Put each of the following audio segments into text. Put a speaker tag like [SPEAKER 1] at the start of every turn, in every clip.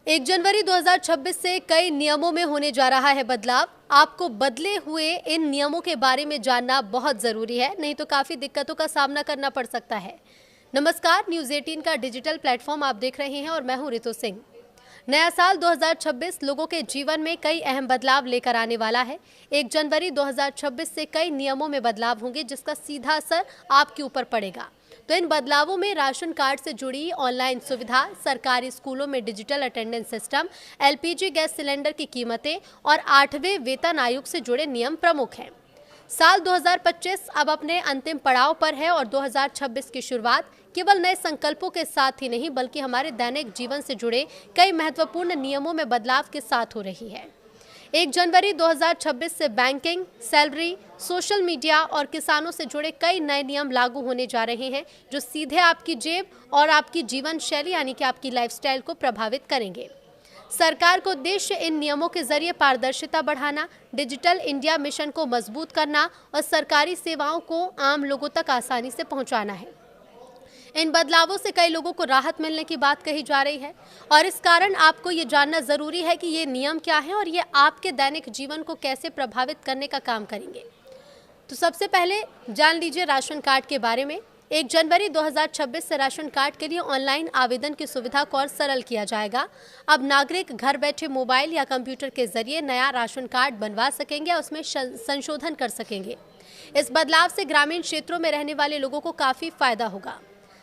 [SPEAKER 1] 1 जनवरी 2026 से कई नियमों में होने जा रहा है बदलाव। आपको बदले हुए इन नियमों के बारे में जानना बहुत जरूरी है, नहीं तो काफी दिक्कतों का सामना करना पड़ सकता है। नमस्कार, न्यूज़ 18 का डिजिटल प्लेटफॉर्म आप देख रहे हैं और मैं हूं रितु सिंह। नया साल 2026 लोगों के जीवन में कई अहम बदलाव लेकर आने वाला है। 1 जनवरी 2026 से कई नियमों में बदलाव होंगे, जिसका सीधा असर आपके ऊपर पड़ेगा। तो इन बदलावों में राशन कार्ड से जुड़ी ऑनलाइन सुविधा, सरकारी स्कूलों में digital attendance system, LPG gas cylinder की कीमतें और 8वें वेतन आयोग से जुड़े नियम प्रमुख हैं। साल 2025 अब अपने अंतिम पड़ाव पर है और 2026 की शुरुआत केवल नए संकल्पों के साथ ही नहीं, बल्कि हमारे दैनिक जीवन से जुड़े कई महत्वपूर्ण नियमों में बदलाव के साथ हो रही है। 1 जनवरी 2026 से बैंकिंग, सैलरी, सोशल मीडिया और किसानों से जुड़े कई नए नियम लागू होने जा रहे हैं, जो सीधे आपकी जेब और आपकी जीवन शैली यानी कि आपकी लाइफस्टाइल को प्रभावित करेंगे। सरकार का उद्देश्य इन नियमों के जरिए पारदर्शिता बढ़ाना, डिजिटल इंडिया मिशन को मजबूत करना और सरकारी सेवाओं को आम लोगों तक आसानी से पहुंचाना है। इन बदलावों से कई लोगों को राहत मिलने की बात कही जा रही है और इस कारण आपको ये जानना जरूरी है कि ये नियम क्या है और ये आपके दैनिक जीवन को कैसे प्रभावित करने का काम करेंगे। तो सबसे पहले जान लीजिए राशन कार्ड के बारे में। 1 जनवरी 2026 से राशन कार्ड के लिए ऑनलाइन आवेदन की सुविधा को और सरल किया जाएगा। अब नागरिक घर बैठे मोबाइल या कंप्यूटर के जरिए नया राशन कार्ड बनवा सकेंगे और उसमें संशोधन कर सकेंगे। इस बदलाव से ग्रामीण क्षेत्रों में रहने वाले लोगों को काफ़ी फायदा होगा।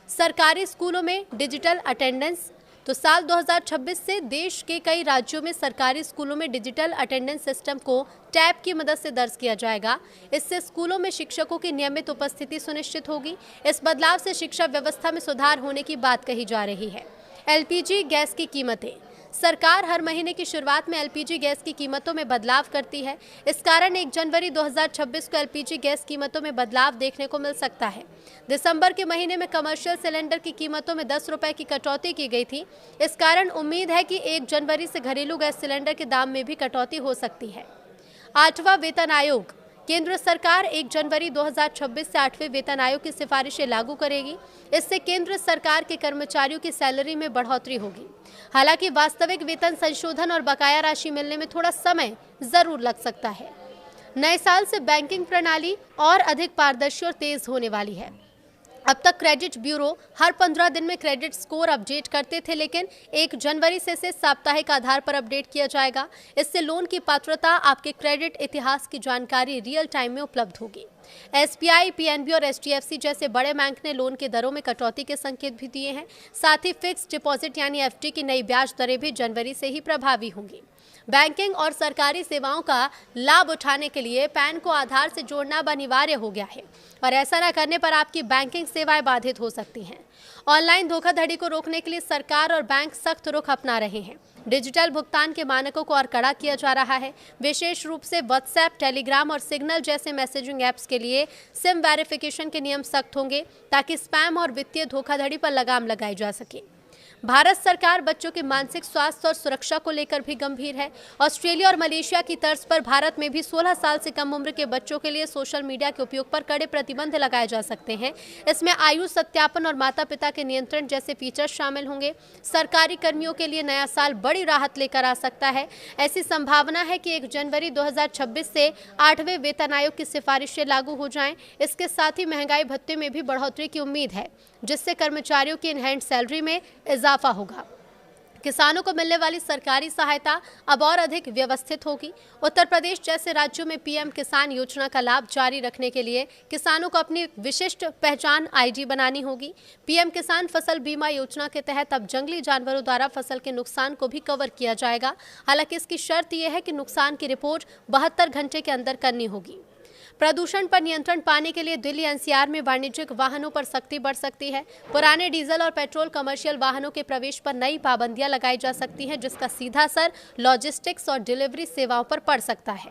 [SPEAKER 1] सरकारी स्कूलों में डिजिटल अटेंडेंस। तो साल 2026 से देश के कई राज्यों में सरकारी स्कूलों में डिजिटल अटेंडेंस सिस्टम को टैब की मदद से दर्ज किया जाएगा। इससे स्कूलों में शिक्षकों की नियमित उपस्थिति सुनिश्चित होगी। इस बदलाव से शिक्षा व्यवस्था में सुधार होने की बात कही जा रही है। एलपीजी गैस की कीमतें। सरकार हर महीने की शुरुआत में एलपीजी गैस की कीमतों में बदलाव करती है। इस कारण 1 जनवरी 2026 को एलपीजी गैस कीमतों में बदलाव देखने को मिल सकता है। दिसंबर के महीने में कमर्शियल सिलेंडर की कीमतों में 10 रुपए की कटौती की गई थी। इस कारण उम्मीद है कि 1 जनवरी से घरेलू गैस सिलेंडर के दाम में भी कटौती हो सकती है। 8वां वेतन आयोग। केंद्र सरकार 1 जनवरी 2026 से 8वें वेतन आयोग की सिफारिशें लागू करेगी। इससे केंद्र सरकार के कर्मचारियों की सैलरी में बढ़ोतरी होगी। हालांकि वास्तविक वेतन संशोधन और बकाया राशि मिलने में थोड़ा समय जरूर लग सकता है। नए साल से बैंकिंग प्रणाली और अधिक पारदर्शी और तेज होने वाली है। अब तक क्रेडिट ब्यूरो हर 15 दिन में क्रेडिट स्कोर अपडेट करते थे, लेकिन 1 जनवरी से इसे साप्ताहिक आधार पर अपडेट किया जाएगा। इससे लोन की पात्रता, आपके क्रेडिट इतिहास की जानकारी रियल टाइम में उपलब्ध होगी। एसबीआई, पीएनबी और एचडीएफसी जैसे बड़े बैंक ने लोन के दरों में कटौती के संकेत भी दिए हैं। साथ ही फिक्स्ड डिपॉजिट यानी एफडी की नई ब्याज दरें भी जनवरी से ही प्रभावी होंगी। बैंकिंग और सरकारी सेवाओं का लाभ उठाने के लिए पैन को आधार से जोड़ना अब अनिवार्य हो गया है और ऐसा न करने पर आपकी बैंकिंग सेवाएं बाधित हो सकती हैं। ऑनलाइन धोखाधड़ी को रोकने के लिए सरकार और बैंक सख्त रुख अपना रहे हैं। डिजिटल भुगतान के मानकों को और कड़ा किया जा रहा है। विशेष रूप से व्हाट्सएप, टेलीग्राम और सिग्नल जैसे मैसेजिंग ऐप्स के लिए सिम वेरिफिकेशन के नियम सख्त होंगे, ताकि स्पैम और वित्तीय धोखाधड़ी पर लगाम लगाई जा सके। भारत सरकार बच्चों के मानसिक स्वास्थ्य और सुरक्षा को लेकर भी गंभीर है। ऑस्ट्रेलिया और मलेशिया की तर्ज पर भारत में भी 16 साल से कम उम्र के बच्चों के लिए सोशल मीडिया के उपयोग पर कड़े प्रतिबंध लगाए जा सकते हैं। इसमें आयु सत्यापन और माता पिता के नियंत्रण जैसे फीचर्स शामिल होंगे। सरकारी कर्मियों के लिए नया साल बड़ी राहत लेकर आ सकता है। ऐसी संभावना है कि 1 जनवरी 2026 से 8वें वेतन आयोग की सिफारिशें लागू हो जाएं। इसके साथ ही महंगाई भत्ते में भी बढ़ोतरी की उम्मीद है, जिससे कर्मचारियों की इन हैंड सैलरी में इजाफा होगा। किसानों को मिलने वाली सरकारी सहायता अब और अधिक व्यवस्थित होगी। उत्तर प्रदेश जैसे राज्यों में पीएम किसान योजना का लाभ जारी रखने के लिए किसानों को अपनी विशिष्ट पहचान आईडी बनानी होगी। पीएम किसान फसल बीमा योजना के तहत अब जंगली जानवरों द्वारा फसल के नुकसान को भी कवर किया जाएगा। हालांकि इसकी शर्त यह है कि नुकसान की रिपोर्ट 72 घंटे के अंदर करनी होगी। प्रदूषण पर नियंत्रण पाने के लिए दिल्ली एनसीआर में वाणिज्यिक वाहनों पर सख्ती बढ़ सकती है। पुराने डीजल और पेट्रोल कमर्शियल वाहनों के प्रवेश पर नई पाबंदियां लगाई जा सकती हैं, जिसका सीधा असर लॉजिस्टिक्स और डिलीवरी सेवाओं पर पड़ सकता है।